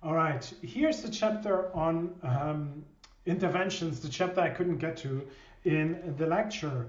All right, here's the chapter on interventions, the chapter I couldn't get to in the lecture.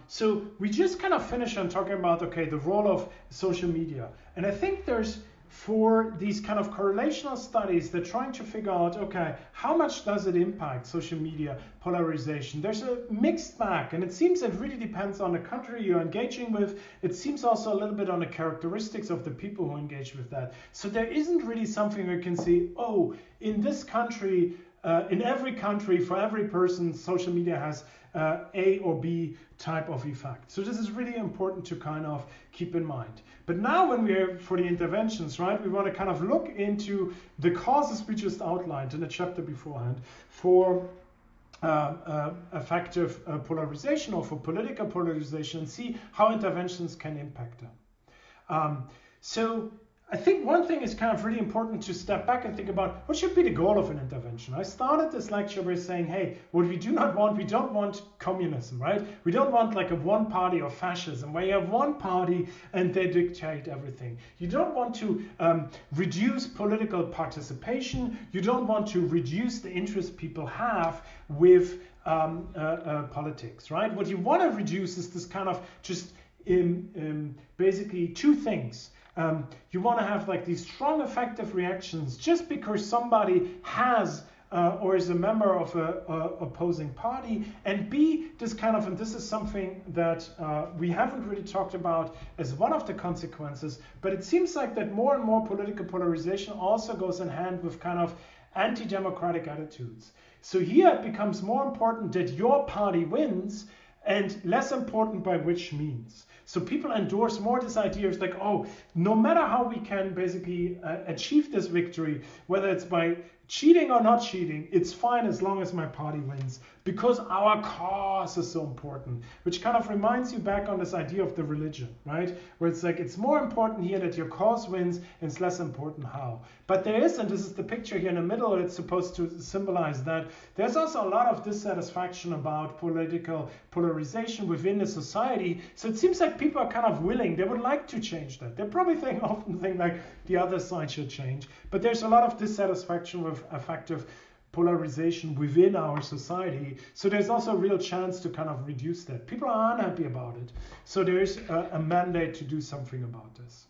So we just kind of finished on talking about, okay, the role of social media. And I think there's, for these kind of correlational studies, they're trying to figure out, okay, how much does it impact social media polarization? There's a mixed bag, and it seems it really depends on the country you're engaging with. It seems also a little bit on the characteristics of the people who engage with that. So there isn't really something where you can see, oh, in this country, in every country, for every person, social media has A or B type of effect. So this is really important to kind of keep in mind. But now when we're for the interventions, right, we want to kind of look into the causes we just outlined in the chapter beforehand for effective polarization or for political polarization, and see how interventions can impact them. So I think one thing is kind of really important to step back and think about what should be the goal of an intervention. I started this lecture by saying, hey, what we do not want, we don't want communism, right? We don't want like a one party or fascism where you have one party and they dictate everything. You don't want to reduce political participation. You don't want to reduce the interest people have with politics, right? What you want to reduce is this kind of just basically two things. You want to have like these strong effective reactions just because somebody has or is a member of a opposing party, and B, this kind of, and this is something that we haven't really talked about as one of the consequences, but it seems like that more and more political polarization also goes in hand with kind of anti-democratic attitudes. So here it becomes more important that your party wins and less important by which means. So people endorse more this idea of like, oh, no matter how we can basically achieve this victory, whether it's by cheating or not cheating, it's fine as long as my party wins, because our cause is so important, which kind of reminds you back on this idea of the religion, right? Where it's like, it's more important here that your cause wins, and it's less important how. But there is, and this is the picture here in the middle, it's supposed to symbolize that there's also a lot of dissatisfaction about political polarization within the society. So it seems like people are kind of willing, they would like to change that. They probably often think like the other side should change, but there's a lot of dissatisfaction with effective polarization within our society. So there's also a real chance to kind of reduce that. People are unhappy about it. So there is a mandate to do something about this.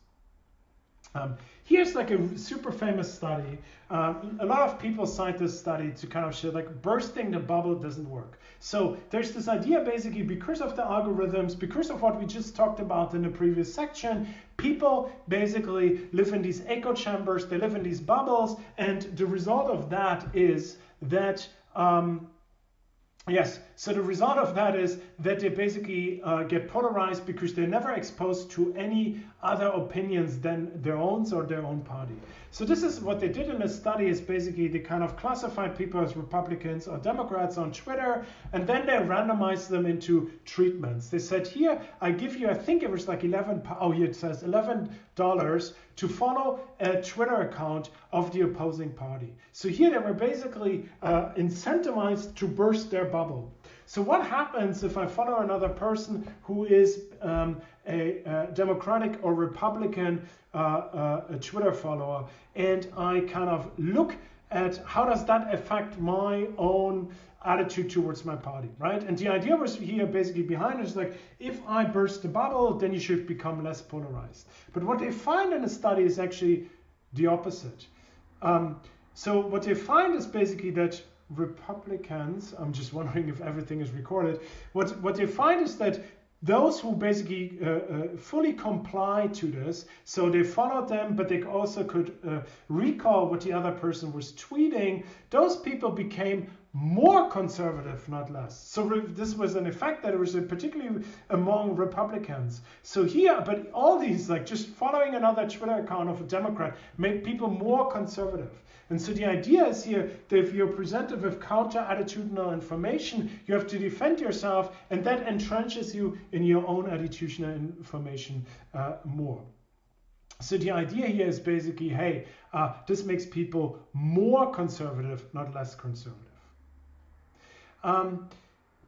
Here's like a super famous study. A lot of people cite this study to kind of show like bursting the bubble doesn't work. So there's this idea basically because of the algorithms, because of what we just talked about in the previous section, people basically live in these echo chambers, they live in these bubbles, and the result of that is that so the result of that is that they basically get polarized because they're never exposed to any other opinions than their own or their own party. So this is what they did in this study, is basically they kind of classified people as Republicans or Democrats on Twitter, and then they randomized them into treatments. They said, here, I give you, I think it was like here it says $11 to follow a Twitter account of the opposing party. So here they were basically incentivized to burst their bubble. So what happens if I follow another person who is a Democratic or Republican a Twitter follower, and I kind of look at how does that affect my own attitude towards my party, right? And the idea was here basically behind it is like, if I burst the bubble, then you should become less polarized. But what they find in the study is actually the opposite. So what they find is basically that Republicans, I'm just wondering if everything is recorded, what they find is that those who basically fully comply to this, so they followed them, but they also could recall what the other person was tweeting, those people became more conservative, not less. So this was an effect that it was particularly among Republicans. So here, but all these, like just following another Twitter account of a Democrat, made people more conservative. And so the idea is here that if you're presented with counter-attitudinal information, you have to defend yourself, and that entrenches you in your own attitudinal information more. So the idea here is basically, hey, this makes people more conservative, not less conservative.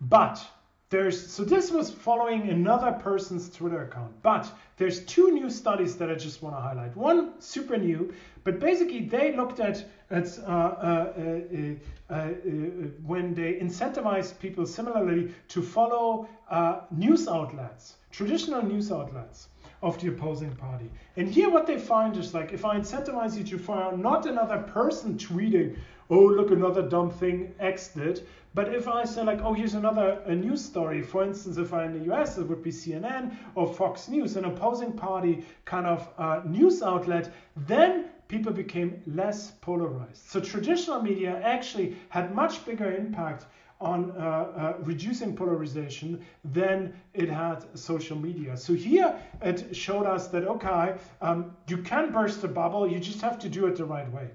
But So this was following another person's Twitter account, but there's two new studies that I just want to highlight. One super new, but basically they looked at when they incentivized people similarly to follow news outlets, traditional news outlets of the opposing party. And here what they find is like, if I incentivize you to follow not another person tweeting, oh, look, another dumb thing X did, but if I say like, oh, here's a news story, for instance, if I'm in the US, it would be CNN or Fox News, an opposing party kind of news outlet, then people became less polarized. So traditional media actually had much bigger impact on reducing polarization than it had social media. So here it showed us that, okay, you can burst a bubble, you just have to do it the right way.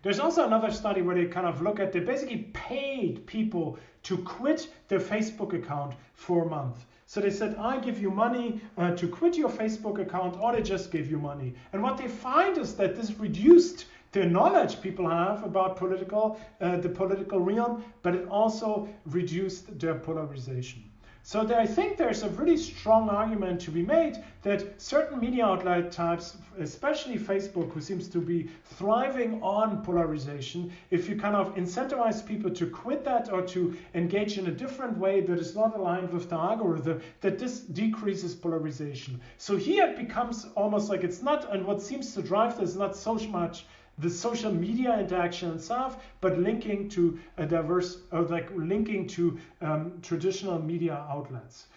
There's also another study where they kind of look at, they basically paid people to quit their Facebook account for a month. So they said, I give you money to quit your Facebook account, or they just gave you money. And what they find is that this reduced the knowledge people have about the political realm, but it also reduced their polarization. So I think there's a really strong argument to be made that certain media outlet types, especially Facebook, who seems to be thriving on polarization, if you kind of incentivize people to quit that or to engage in a different way that is not aligned with the algorithm, that this decreases polarization. So here it becomes almost like it's not, and what seems to drive this is not so much the social media interaction itself, but linking to a diverse, or like linking to traditional media outlets.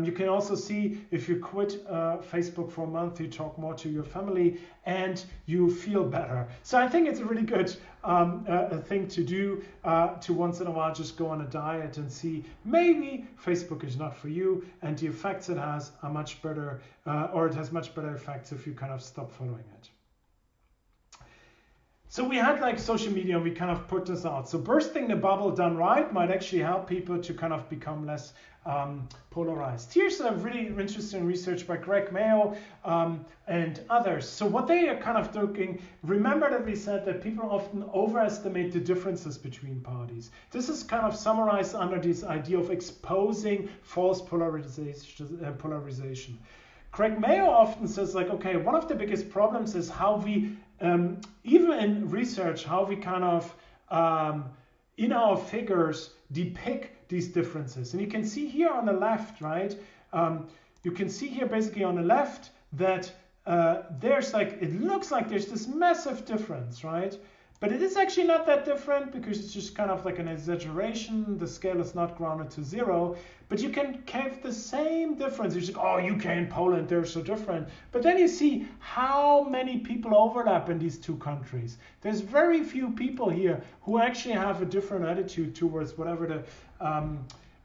You can also see if you quit Facebook for a month, you talk more to your family and you feel better. So I think it's a really good thing to do, to once in a while just go on a diet and see maybe Facebook is not for you, and the effects it has are much better, or it has much better effects if you kind of stop following it. So we had like social media, and we kind of put this out. So bursting the bubble done right might actually help people to kind of become less polarized. Here's a really interesting research by Greg Mayo and others. So what they are kind of looking, remember that we said that people often overestimate the differences between parties. This is kind of summarized under this idea of exposing false polarization. Craig Mayo often says like, okay, one of the biggest problems is how we even in research, how we kind of, in our figures, depict these differences. And you can see here on the left, right? You can see here basically on the left that there's like, it looks like there's this massive difference, right? But it is actually not that different because it's just kind of like an exaggeration. The scale is not grounded to zero, but you can have the same difference. You're like, oh, UK and Poland, they're so different. But then you see how many people overlap in these two countries. There's very few people here who actually have a different attitude towards whatever the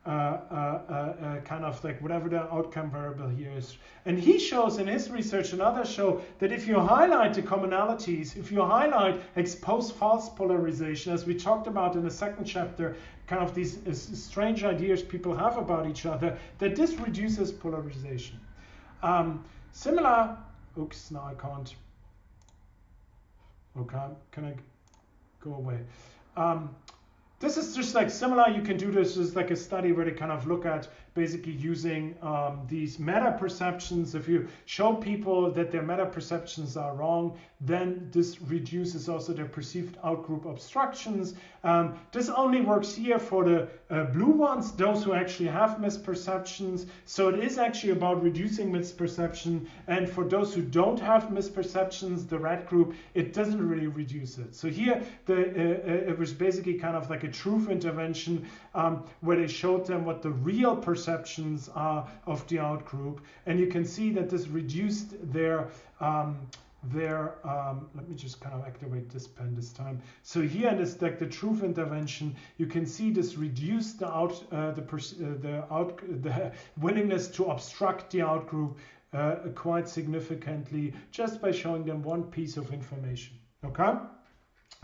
kind of like whatever the outcome variable here is. And he shows in his research and others show that if you highlight the commonalities, if you highlight expose false polarization, as we talked about in the second chapter, kind of these strange ideas people have about each other, that this reduces polarization. Similar, oops, now I can't. Okay, can I go away? This is just like similar, you can do this as like a study where they kind of look at basically using these meta perceptions. If you show people that their meta perceptions are wrong, then this reduces also their perceived outgroup obstructions. This only works here for the blue ones, those who actually have misperceptions. So it is actually about reducing misperception. And for those who don't have misperceptions, the red group, it doesn't really reduce it. So here it was basically kind of like a truth intervention where they showed them what the real perceptions are of the outgroup, and you can see that this reduced their let me just kind of activate this pen this time. So here in this like the truth intervention, you can see this reduced the willingness to obstruct the outgroup quite significantly just by showing them one piece of information. Okay.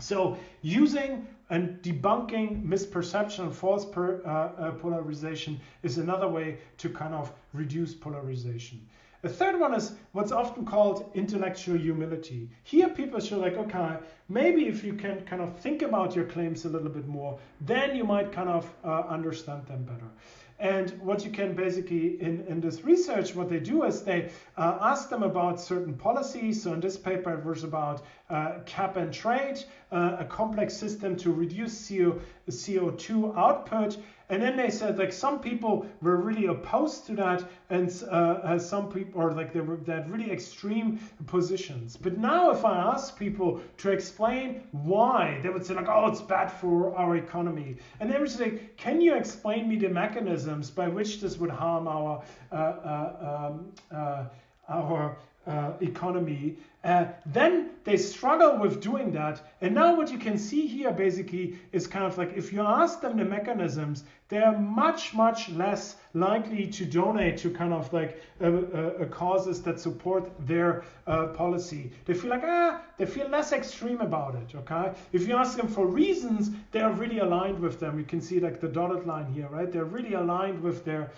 So using and debunking misperception and false polarization is another way to kind of reduce polarization. A third one is what's often called intellectual humility. Here people show like, okay, maybe if you can kind of think about your claims a little bit more, then you might kind of understand them better. And what you can basically, in this research, what they do is they ask them about certain policies. So in this paper, it was about cap and trade, a complex system to reduce CO2 output. And then they said like some people were really opposed to that, and some people, or like they had really extreme positions. But now if I ask people to explain why, they would say like, oh, it's bad for our economy. And they would say, can you explain me the mechanisms by which this would harm our economy? Then they struggle with doing that. And now what you can see here basically is kind of like if you ask them the mechanisms, they're much, much less likely to donate to kind of like causes that support their policy. They feel like, they feel less extreme about it, okay? If you ask them for reasons, they're really aligned with them. You can see like the dotted line here, right? They're really aligned with their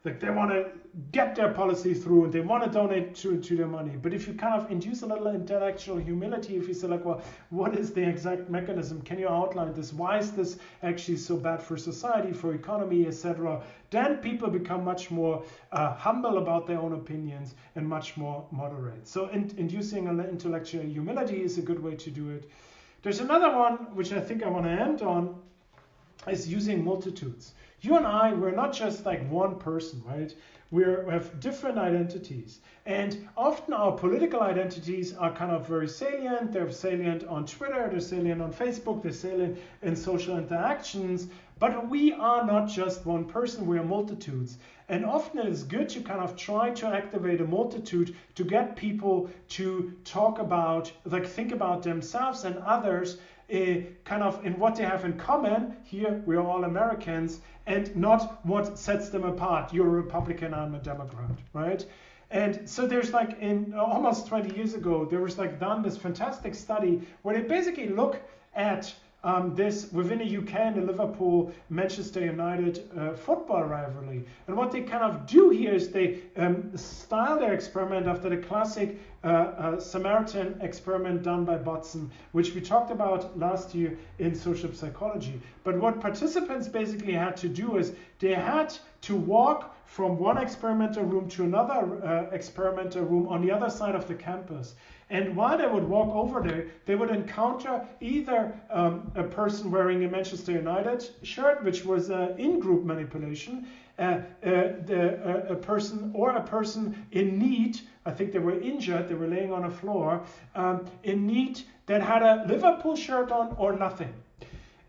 like they want to get their policy through and they want to donate to their money. But if you kind of induce a little intellectual humility, if you say like, well, what is the exact mechanism? Can you outline this? Why is this actually so bad for society, for economy, etc.? Then people become much more humble about their own opinions and much more moderate. So inducing an intellectual humility is a good way to do it. There's another one, which I think I want to end on, is using multitudes. You and I, we're not just like one person, right? We have different identities. And often our political identities are kind of very salient. They're salient on Twitter, they're salient on Facebook, they're salient in social interactions. But we are not just one person, we are multitudes. And often it is good to kind of try to activate a multitude to get people to talk about, like think about themselves and others kind of in what they have in common. Here we are all Americans, and not what sets them apart. You're a Republican, I'm a Democrat, right? And so there's like in almost 20 years ago, there was like done this fantastic study where they basically look at this within the UK and the Liverpool Manchester United football rivalry. And what they kind of do here is they style their experiment after the classic Samaritan experiment done by Watson, which we talked about last year in social psychology. But what participants basically had to do is they had to walk from one experimental room to another experimental room on the other side of the campus. And while they would walk over there, they would encounter either a person wearing a Manchester United shirt, which was in-group manipulation, a person in need. I think they were injured, they were laying on a floor, in need, that had a Liverpool shirt on or nothing.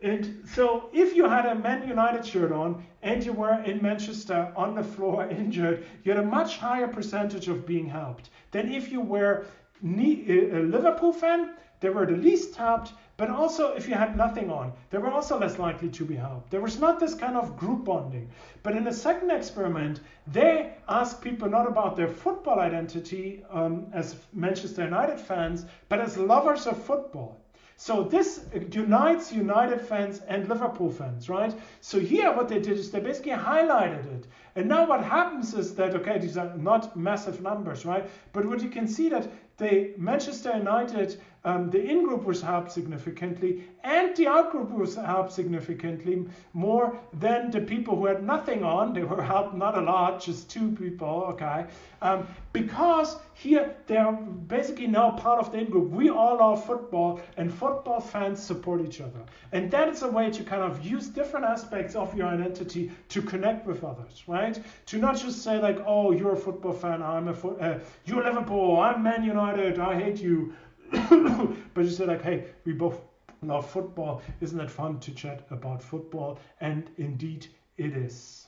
And so if you had a Man United shirt on and you were in Manchester on the floor injured, you had a much higher percentage of being helped than if you were a Liverpool fan. They were the least helped, but also if you had nothing on, they were also less likely to be helped. There was not this kind of group bonding. But in the second experiment, they asked people not about their football identity as Manchester United fans, but as lovers of football. So this unites United fans and Liverpool fans, right? So here what they did is they basically highlighted it. And now what happens is that, okay, these are not massive numbers, right? But what you can see that the Manchester United, the in-group was helped significantly and the out-group was helped significantly more than the people who had nothing on. They were helped not a lot, just 2 people, okay? Because here they're basically now part of the in-group. We all love football and football fans support each other. And that is a way to kind of use different aspects of your identity to connect with others, right? To not just say like, oh, you're a football fan, you're Liverpool, I'm Man United, I hate you. But you say like, hey, we both love football. Isn't it fun to chat about football? And indeed it is.